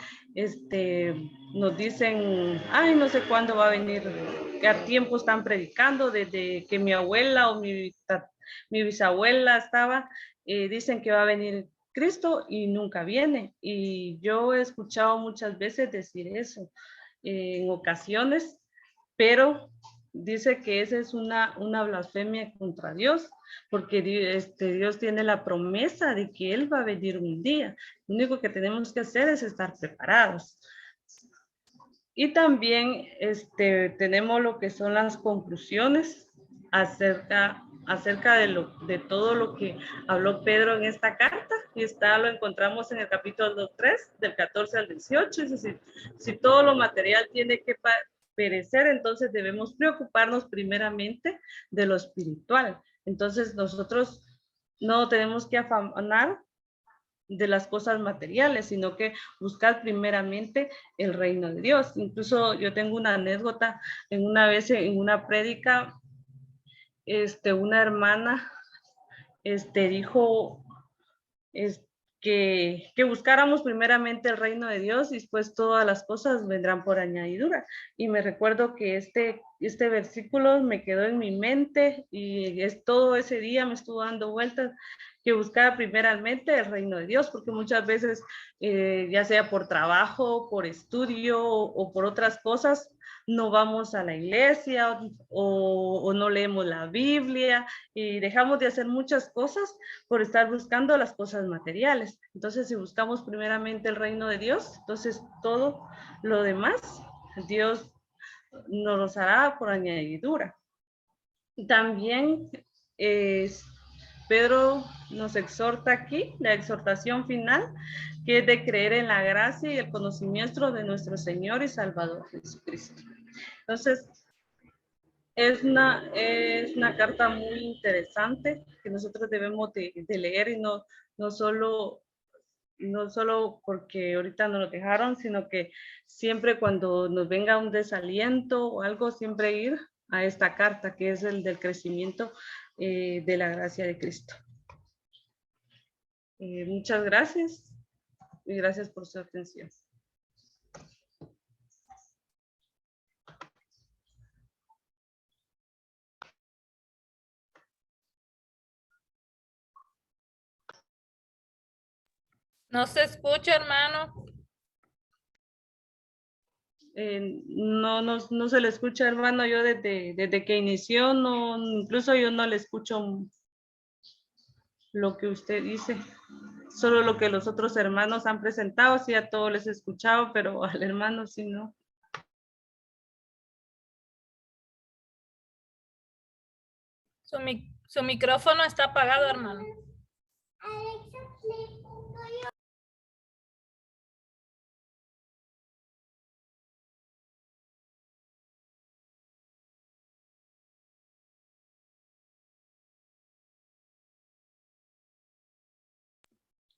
Speaker 7: nos dicen, ay, no sé cuándo va a venir, que a tiempo están predicando, desde que mi abuela o mi bisabuela estaba, dicen que va a venir Cristo y nunca viene. Y yo he escuchado muchas veces decir eso en ocasiones, pero dice que esa es una blasfemia contra Dios, porque Dios tiene la promesa de que Él va a venir un día. Lo único que tenemos que hacer es estar preparados. Y también tenemos lo que son las conclusiones acerca de todo lo que habló Pedro en esta carta, y lo encontramos en el capítulo 3, del 14 al 18. Es decir, si todo lo material tiene que perecer, entonces debemos preocuparnos primeramente de lo espiritual. Entonces nosotros no tenemos que afanar de las cosas materiales, sino que buscar primeramente el reino de Dios. Incluso yo tengo una anécdota, una vez en una prédica, una hermana dijo que buscáramos primeramente el reino de Dios y después todas las cosas vendrán por añadidura. Y me recuerdo que este versículo me quedó en mi mente y todo ese día me estuvo dando vueltas, que buscara primeramente el reino de Dios, porque muchas veces, ya sea por trabajo, por estudio o por otras cosas, no vamos a la iglesia o no leemos la Biblia y dejamos de hacer muchas cosas por estar buscando las cosas materiales. Entonces, si buscamos primeramente el reino de Dios, entonces todo lo demás Dios nos los hará por añadidura. También Pedro nos exhorta aquí, la exhortación final, que es de creer en la gracia y el conocimiento de nuestro Señor y Salvador Jesucristo. Entonces, es una carta muy interesante que nosotros debemos de leer, y no solo porque ahorita nos lo dejaron, sino que siempre cuando nos venga un desaliento o algo, siempre ir a esta carta, que es el del crecimiento de la gracia de Cristo. Muchas gracias y gracias por su atención.
Speaker 4: No se escucha, hermano.
Speaker 7: No se le escucha, hermano. Yo desde que inició, incluso yo no le escucho lo que usted dice. Solo lo que los otros hermanos han presentado, sí, a todos les he escuchado, pero al hermano sí no.
Speaker 4: Su micrófono está apagado, hermano.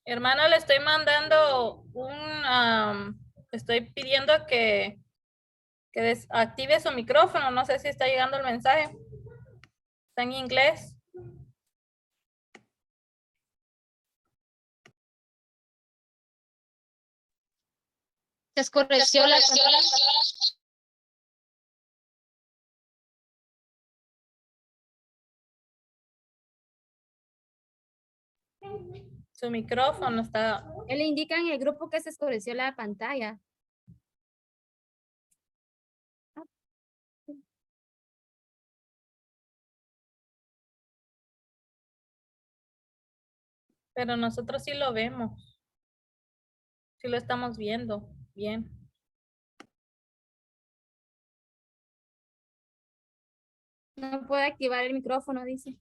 Speaker 4: Hermano, le estoy mandando estoy pidiendo que desactive su micrófono. No sé si está llegando el mensaje. Está en inglés.
Speaker 8: Se oscureció la pantalla.
Speaker 4: Su micrófono está...
Speaker 1: Él indica en el grupo que se oscureció la pantalla.
Speaker 4: Pero nosotros sí lo vemos. Sí lo estamos viendo. Bien.
Speaker 1: No puede activar el micrófono, dice.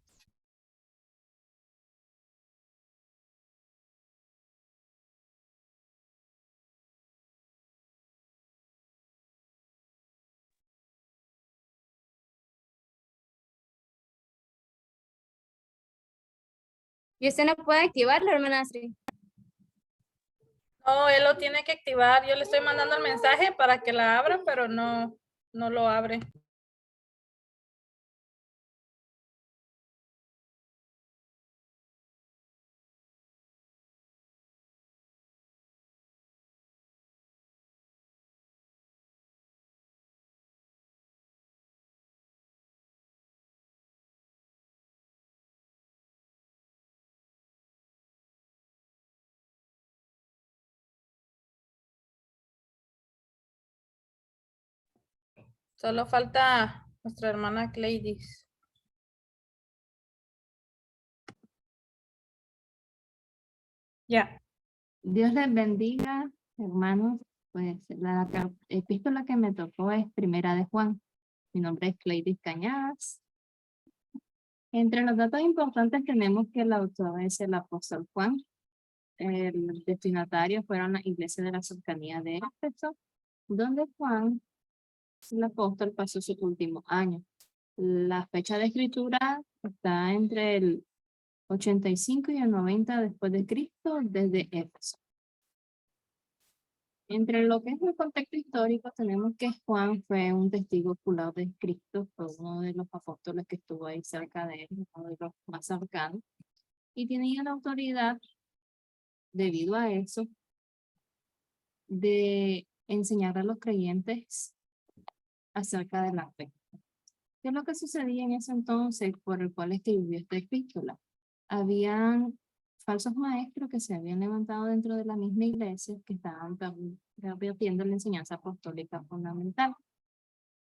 Speaker 1: ¿Y usted no puede activarlo, hermana Astrid?
Speaker 4: No, él lo tiene que activar. Yo le estoy mandando el mensaje para que la abra, pero no lo abre. Solo falta nuestra hermana Gladys. Ya.
Speaker 9: Dios les bendiga, hermanos. Pues la epístola que me tocó es Primera de Juan. Mi nombre es Gladys Cañadas. Entre los datos importantes tenemos que el autor es el apóstol Juan. El destinatario fueron las iglesias de la cercanía de Éfeso, donde Juan, el apóstol, pasó sus últimos años. La fecha de escritura está entre el 85 y el 90 después de Cristo desde Éfeso. Entre lo que es el contexto histórico, tenemos que Juan fue un testigo ocular de Cristo, fue uno de los apóstoles que estuvo ahí cerca de él, uno de los más cercanos, y tenía la autoridad, debido a eso, de enseñar a los creyentes acerca de la fe. ¿Qué es lo que sucedía en ese entonces por el cual escribió esta epístola? Habían falsos maestros que se habían levantado dentro de la misma iglesia que estaban pervirtiendo la enseñanza apostólica fundamental.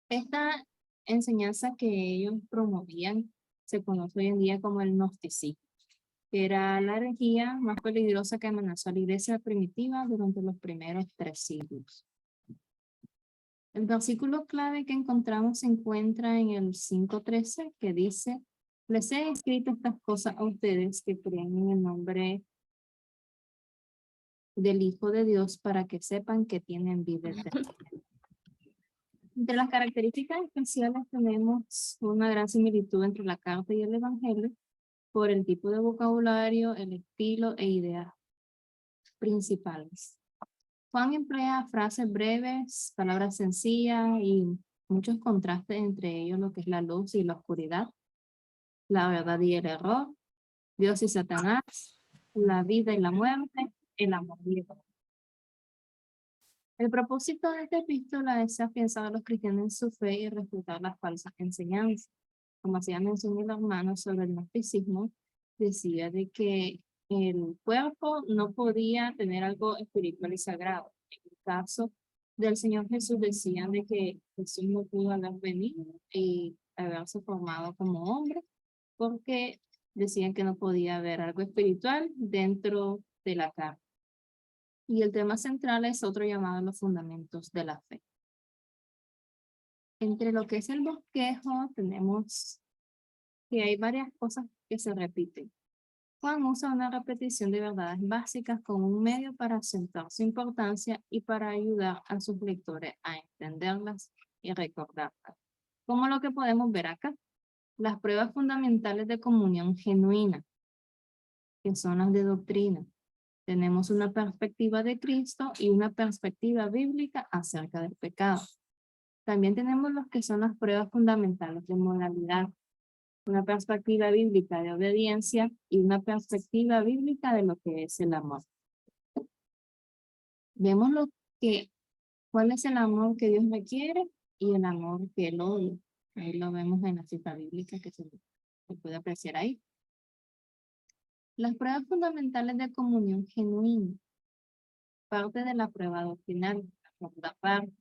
Speaker 9: Esta enseñanza que ellos promovían se conoce hoy en día como el gnosticismo, que era la herejía más peligrosa que amenazó a la iglesia primitiva durante los primeros 3 siglos. El versículo clave que encontramos se encuentra en el 5:13, que dice: les he escrito estas cosas a ustedes que creen en el nombre del Hijo de Dios para que sepan que tienen vida eterna. Entre las características especiales tenemos una gran similitud entre la carta y el evangelio por el tipo de vocabulario, el estilo e ideas principales. Juan emplea frases breves, palabras sencillas y muchos contrastes entre ellos, lo que es la luz y la oscuridad, la verdad y el error, Dios y Satanás, la vida y la muerte, el amor y el odio. El propósito de esta epístola es afianzar a los cristianos en su fe y refutar las falsas enseñanzas. Como hacía mención el hermano sobre el gnosticismo, decía de que el cuerpo no podía tener algo espiritual y sagrado. En el caso del Señor Jesús decían de que Jesús no pudo haber venido y haberse formado como hombre, porque decían que no podía haber algo espiritual dentro de la carne. Y el tema central es otro llamado a los fundamentos de la fe. Entre lo que es el bosquejo, tenemos que hay varias cosas que se repiten. Juan usa una repetición de verdades básicas como un medio para acentuar su importancia y para ayudar a sus lectores a entenderlas y recordarlas. Como lo que podemos ver acá, las pruebas fundamentales de comunión genuina, que son las de doctrina. Tenemos una perspectiva de Cristo y una perspectiva bíblica acerca del pecado. También tenemos los que son las pruebas fundamentales de moralidad, una perspectiva bíblica de obediencia y una perspectiva bíblica de lo que es el amor. Vemos cuál es el amor que Dios requiere y el amor que Él odia. Ahí lo vemos en la cita bíblica que se puede apreciar ahí. Las pruebas fundamentales de comunión genuina, parte de la prueba doctrinal, la segunda parte,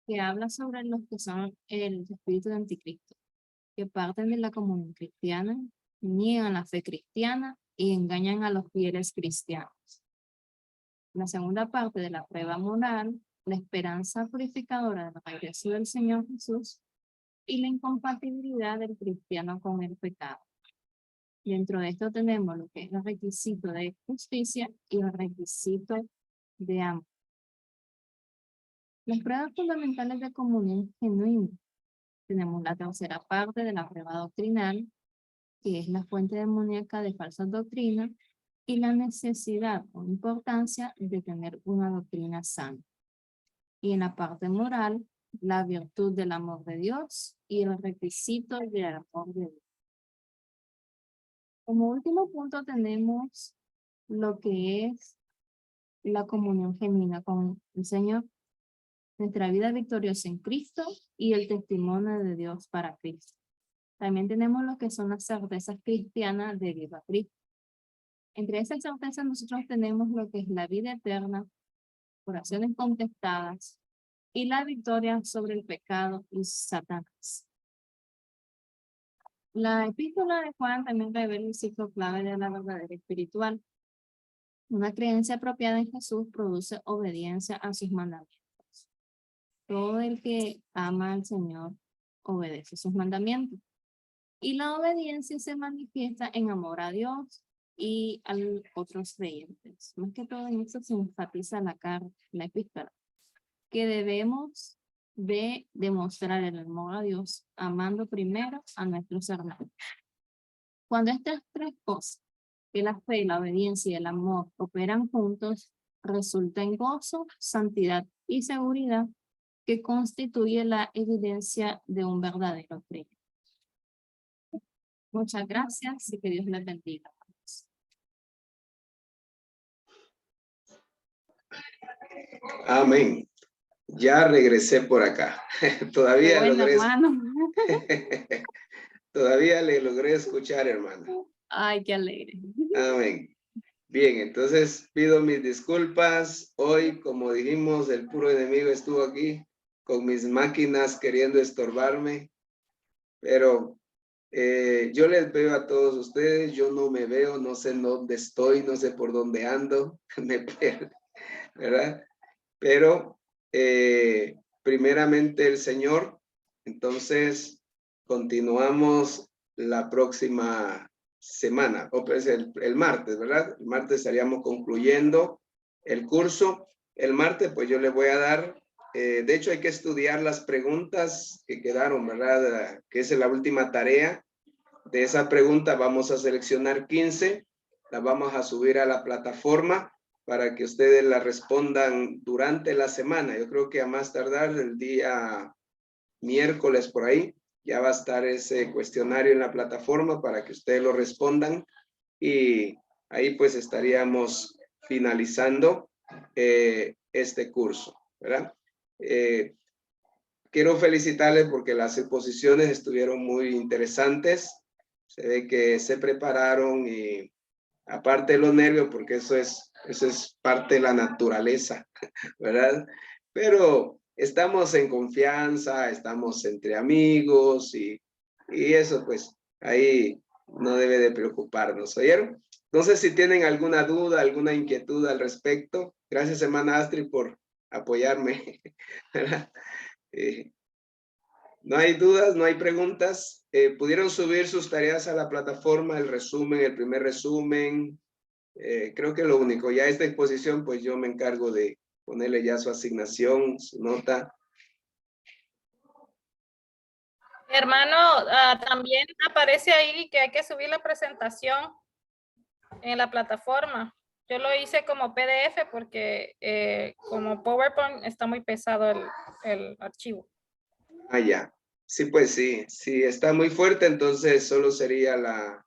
Speaker 9: que habla sobre los que son el espíritu de anticristo, que parten de la comunión cristiana, niegan la fe cristiana y engañan a los fieles cristianos. La segunda parte de la prueba moral, la esperanza purificadora del regreso del Señor Jesús y la incompatibilidad del cristiano con el pecado. Dentro de esto tenemos lo que es el requisito de justicia y el requisito de amor. Las pruebas fundamentales de comunión genuina. Tenemos la tercera parte de la prueba doctrinal, que es la fuente demoníaca de falsas doctrinas, y la necesidad o importancia de tener una doctrina sana. Y en la parte moral, la virtud del amor de Dios y el requisito del amor de Dios. Como último punto tenemos lo que es la comunión genuina con el Señor, nuestra vida victoriosa en Cristo y el testimonio de Dios para Cristo. También tenemos lo que son las certezas cristianas de viva Cristo. Entre esas certezas nosotros tenemos lo que es la vida eterna, oraciones contestadas y la victoria sobre el pecado y Satanás. La epístola de Juan también revela el ciclo clave de la verdadera espiritual. Una creencia apropiada en Jesús produce obediencia a sus mandamientos. Todo el que ama al Señor obedece sus mandamientos. Y la obediencia se manifiesta en amor a Dios y a otros creyentes. Más que todo en eso se enfatiza la epístola, que debemos de demostrar el amor a Dios, amando primero a nuestros hermanos. Cuando estas tres cosas, que la fe, la obediencia y el amor operan juntos, resulta en gozo, santidad y seguridad, que constituye la evidencia de un verdadero creyente. Muchas gracias y que Dios les bendiga.
Speaker 2: Amén. Ya regresé por acá. Todavía
Speaker 9: Qué bueno,
Speaker 2: logré,
Speaker 9: hermano.
Speaker 2: todavía le logré escuchar, hermana.
Speaker 9: Ay, qué alegre.
Speaker 2: Amén. Bien, entonces pido mis disculpas. Hoy, como dijimos, el puro enemigo estuvo aquí con mis máquinas queriendo estorbarme, pero yo les veo a todos ustedes. Yo no me veo, no sé dónde estoy, no sé por dónde ando, me pierdo, ¿verdad? Pero primeramente el Señor. Entonces continuamos la próxima semana, o pues el martes, ¿verdad? El martes estaríamos concluyendo el curso. El martes pues yo le voy a dar, de hecho hay que estudiar las preguntas que quedaron, ¿verdad? Que es la última tarea. De esa pregunta vamos a seleccionar 15, las vamos a subir a la plataforma para que ustedes la respondan durante la semana. Yo creo que a más tardar el día miércoles por ahí, ya va a estar ese cuestionario en la plataforma para que ustedes lo respondan y ahí pues estaríamos finalizando este curso, ¿verdad? Quiero felicitarles porque las exposiciones estuvieron muy interesantes. Se ve que se prepararon y aparte de los nervios, porque eso es parte de la naturaleza, ¿verdad? Pero estamos en confianza, estamos entre amigos y eso pues ahí no debe de preocuparnos, ¿oyeron? Entonces si tienen alguna duda, alguna inquietud al respecto, gracias hermana Astrid por apoyarme, ¿verdad? No hay dudas, no hay preguntas. ¿Pudieron subir sus tareas a la plataforma, el resumen, el primer resumen? Creo que lo único, ya esta exposición, pues yo me encargo de ponerle ya su asignación, su nota.
Speaker 4: Hermano, también aparece ahí que hay que subir la presentación en la plataforma. Yo lo hice como PDF porque como PowerPoint está muy pesado el archivo.
Speaker 2: Ah, ya. Sí, pues sí. Si está muy fuerte, entonces solo sería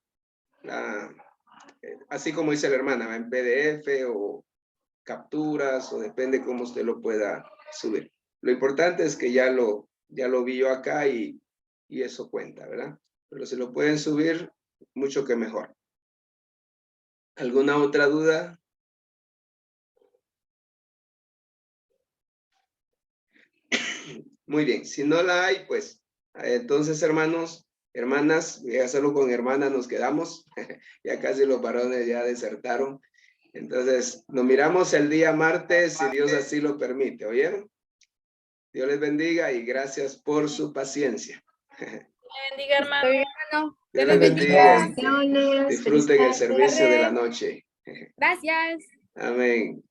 Speaker 2: así como dice la hermana, en PDF o capturas o depende cómo usted lo pueda subir. Lo importante es que ya lo vi yo acá y eso cuenta, ¿verdad? Pero si lo pueden subir, mucho que mejor. ¿Alguna otra duda? Muy bien, si no la hay, pues entonces hermanos, hermanas, voy a hacerlo con hermanas, nos quedamos. Ya casi los varones ya desertaron. Entonces, nos miramos el día martes, si Dios así lo permite, ¿oyeron? Dios les bendiga y gracias por su paciencia.
Speaker 4: Bendiga, hermano.
Speaker 2: Dios les bendiga.
Speaker 1: Bendiciones.
Speaker 2: Disfruten el
Speaker 1: Feliz
Speaker 2: servicio de la
Speaker 1: tarde.
Speaker 2: noche.
Speaker 1: Gracias.
Speaker 2: Amén.